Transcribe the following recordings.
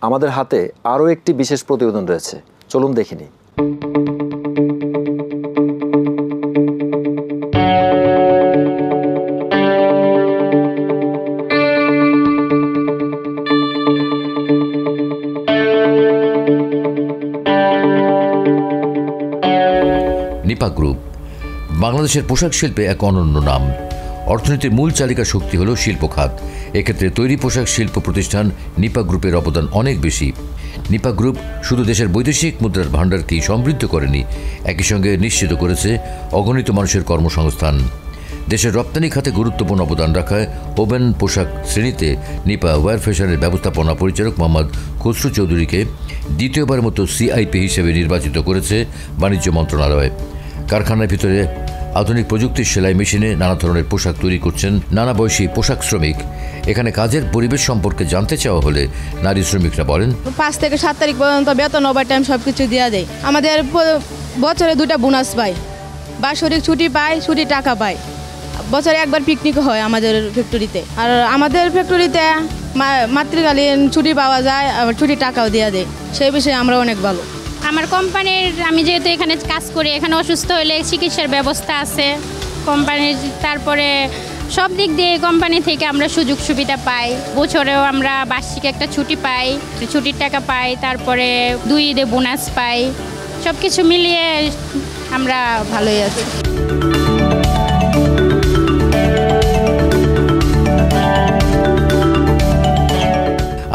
আমাদের হাতে আরও একটি বিশেষ প্রতিবেদন রয়েছে, চলুন দেখে নিই। নিপা গ্রুপ বাংলাদেশের পোশাক শিল্পে এক অনন্য নাম। অর্থনীতির মূল চালিকা শক্তি হল শিল্প খাত। এক্ষেত্রে তৈরি পোশাক শিল্প প্রতিষ্ঠান নিপা গ্রুপের অবদান অনেক বেশি। নিপা গ্রুপ শুধু দেশের বৈদেশিক মুদ্রার ভাণ্ডারকেই সমৃদ্ধ করেনি, একই সঙ্গে নিশ্চিত করেছে অগণিত মানুষের কর্মসংস্থান। দেশের রপ্তানি খাতে গুরুত্বপূর্ণ অবদান রাখায় ওভেন পোশাক শ্রেণীতে নিপা ওয়্যার ফ্যাশনের ব্যবস্থাপনা পরিচালক মোহাম্মদ খসরু চৌধুরীকে দ্বিতীয়বার মতো সিআইপি হিসেবে নির্বাচিত করেছে বাণিজ্য মন্ত্রণালয়। কারখানার ভিতরে আধুনিক প্রযুক্তির সেলাই মেশিনে নানা ধরনের পোশাক তৈরি করছেন নানা বয়সী পোশাক শ্রমিক। এখানে কাজের পরিবেশ সম্পর্কে জানতে চাওয়া হলে নারী শ্রমিকরা বলেন, 5 থেকে 7 তারিখ পর্যন্ত বেতন, ওভারটাইম সবকিছু দেওয়া দেয়। আমাদের বছরে 2টা বোনাস পাই, বাৎসরিক ছুটি পাই, ছুটি টাকা পাই। বছরে একবার পিকনিক হয় আমাদের ফ্যাক্টরিতে। আর আমাদের ফ্যাক্টরিতে মাতৃকালীন ছুটি পাওয়া যায়, আবার ছুটি টাকাও দেওয়া দেয়। সেই বিষয়ে আমরা অনেক ভালো। আমার কোম্পানির, আমি যেহেতু এখানে কাজ করি, এখানে অসুস্থ হলে চিকিৎসার ব্যবস্থা আছে কোম্পানির। তারপরে সব দিক দিয়ে কোম্পানি থেকে আমরা সুযোগ সুবিধা পাই। বছরেও আমরা বার্ষিক একটা ছুটি পাই, ছুটির টাকা পাই। তারপরে 2 ঈদে বোনাস পাই। সব কিছু মিলিয়ে আমরা ভালোই আছি।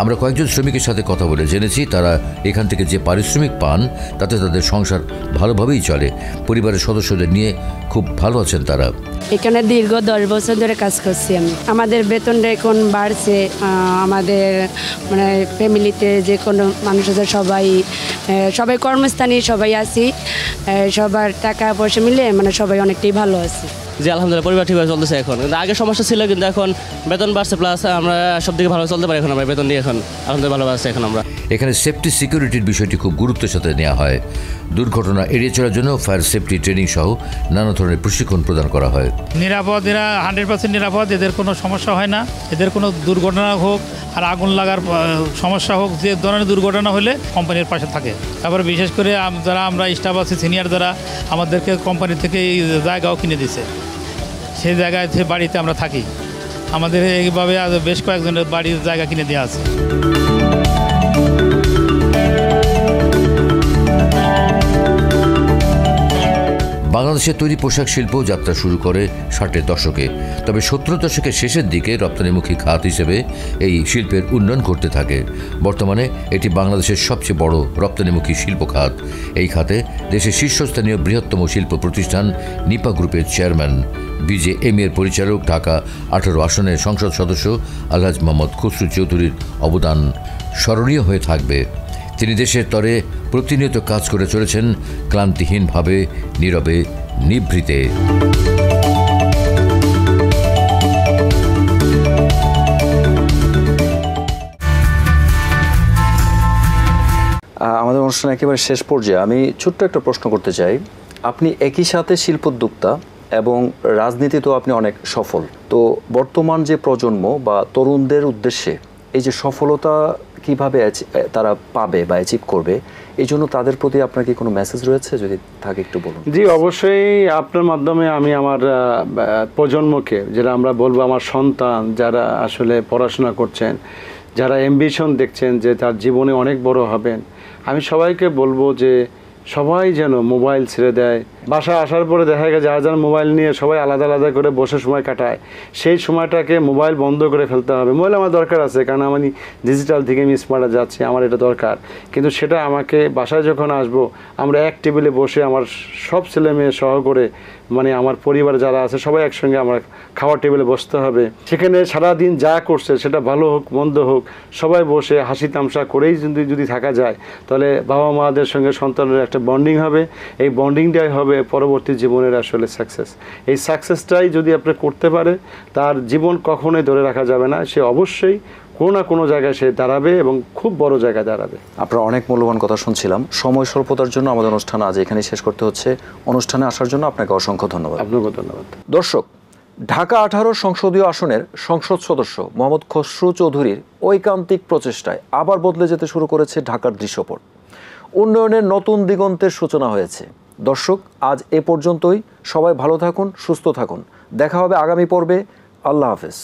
আমরা কয়েকজন শ্রমিকের সাথে কথা বলে জেনেছি তারা এখান থেকে যে পারিশ্রমিক পান তাতে তাদের সংসার ভালোভাবেই চলে। পরিবারের সদস্যদের নিয়ে খুব ভালো আছেন তারা। এখানে দীর্ঘ 10 বছর ধরে কাজ করছি আমি। আমাদের বেতনটা এখন বাড়ছে। আমাদের মানে ফ্যামিলিতে যে কোনো মানুষ আছে, সবাই কর্মস্থানে সবাই আছি। সবার টাকা পয়সা মিলে মানে সবাই অনেকটাই ভালো আছে। যে আলহামদুলিল্লাহ পরিবার ঠিকভাবে চলতেছে এখন। কিন্তু আগে সমস্যা ছিল, কিন্তু এখন বেতন বাড়ছে, প্লাস আমরা সব দিকে ভালো চলতে পারি। এখন আমরা বেতন দিয়ে এখন আলহামদুলিল্লাহ ভালো আছে এখন আমরা। এখানে সেফটি সিকিউরিটির বিষয়টি খুব গুরুত্বের সাথে নেওয়া হয়। দুর্ঘটনা এড়িয়ে চলার জন্য ফায়ার সেফটি ট্রেনিং সহ নানা ধরনের প্রশিক্ষণ প্রদান করা হয়। নিরাপদ, এরা 100% নিরাপদ। এদের কোনো সমস্যা হয় না। এদের কোনো দুর্ঘটনা হোক আর আগুন লাগার সমস্যা হোক, যে ধরনের দুর্ঘটনা হলে কোম্পানির পাশে থাকে। তারপরে বিশেষ করে যারা আমরা স্টাফ আছি সিনিয়র, যারা আমাদেরকে কোম্পানি থেকে এই জায়গাও কিনে দিছে, সেই জায়গায় বাড়িতে আমরা থাকি। আমাদের এইভাবে বেশ কয়েকজনের বাড়ির জায়গা কিনে দেওয়া আছে। বাংলাদেশের তৈরি পোশাক শিল্প যাত্রা শুরু করে 60-এর দশকে। তবে 70 দশকের শেষের দিকে রপ্তানিমুখী খাত হিসেবে এই শিল্পের উন্নয়ন ঘটতে থাকে। বর্তমানে এটি বাংলাদেশের সবচেয়ে বড় রপ্তানিমুখী শিল্প খাত। এই খাতে দেশের শীর্ষস্থানীয় বৃহত্তম শিল্প প্রতিষ্ঠান নিপা গ্রুপের চেয়ারম্যান BJM এর পরিচালক, ঢাকা 18 আসনের সংসদ সদস্য আলহাজ মোহাম্মদ খসরু চৌধুরীর অবদান স্মরণীয় হয়ে থাকবে। তিনি দেশের তরে প্রতিনিয়ত কাজ করে চলেছেন ক্লান্তিহীনভাবে, নীরবে, নিভৃতে। আমাদের অনুষ্ঠান একেবারে শেষ পর্যায়ে আমি ছোট্ট একটা প্রশ্ন করতে চাই। আপনি একই সাথে শিল্পোদ্যোক্তা এবং রাজনীতিতেও আপনি অনেক সফল। তো বর্তমান যে প্রজন্ম বা তরুণদের উদ্দেশ্যে এই যে সফলতা কিভাবে তারা পাবে বা অ্যাচিভ করবে, এই জন্য তাদের প্রতি আপনার কি কোনো মেসেজ রয়েছে? যদি থাকে একটু বলুন। জি, অবশ্যই আপনার মাধ্যমে আমি আমার প্রজন্মকে, যেটা আমরা বলবো আমার সন্তান, যারা আসলে পড়াশোনা করছেন, যারা অ্যাম্বিশন দেখছেন যে তার জীবনে অনেক বড় হবেন, আমি সবাইকে বলবো যে সবাই যেন মোবাইল ছেড়ে দেয়। বাসায় আসার পরে দেখা গেছে যারা যারা মোবাইল নিয়ে সবাই আলাদা আলাদা করে বসে সময় কাটায়, সেই সময়টাকে মোবাইল বন্ধ করে ফেলতে হবে। মোবাইল আমার দরকার আছে, কারণ আমি ডিজিটাল থেকে আমি স্মার্টে যাচ্ছি, আমার এটা দরকার। কিন্তু সেটা আমাকে বাসায় যখন আসবো, আমরা এক টেবিলে বসে আমার সব ছেলে মেয়ে সহ করে, মানে আমার পরিবার যারা আছে সবাই একসঙ্গে আমার খাওয়ার টেবিলে বসতে হবে। সেখানে সারাদিন যা করছে সেটা ভালো হোক মন্দ হোক, সবাই বসে হাসি তামসা করেই যদি থাকা যায়, তাহলে বাবা মাদের সঙ্গে সন্তানের একটা বন্ডিং হবে। এই বন্ডিংটাই হবে পরবর্তী জীবনের আসলে সাকসেস। এই সাকসেসটাই যদি আপনি করতে পারে, তার জীবন কখনোই ধরে রাখা যাবে না। সে অবশ্যই কোনো না কোনো জায়গায় সে দাঁড়াবে এবং খুব বড় জায়গায় দাঁড়াবে। আপনার অনেক মূল্যবান কথা শুনছিলাম। সময় স্বল্পতার জন্য আমাদের অনুষ্ঠান আজ এখানেই শেষ করতে হচ্ছে। অনুষ্ঠানে আসার জন্য আপনাকে অসংখ্য ধন্যবাদ। আপনাকে ধন্যবাদ। দর্শক, ঢাকা 18 সংসদীয় আসনের সংসদ সদস্য মোহাম্মদ খসরু চৌধুরীর ঐকান্তিক প্রচেষ্টায় আবার বদলে যেতে শুরু করেছে ঢাকার দৃশ্যপট। উন্নয়নের নতুন দিগন্তের সূচনা হয়েছে। দর্শক, আজ এ পর্যন্তই। সবাই ভালো থাকুন, সুস্থ থাকুন। দেখা হবে আগামী পর্বে। আল্লাহ হাফেজ।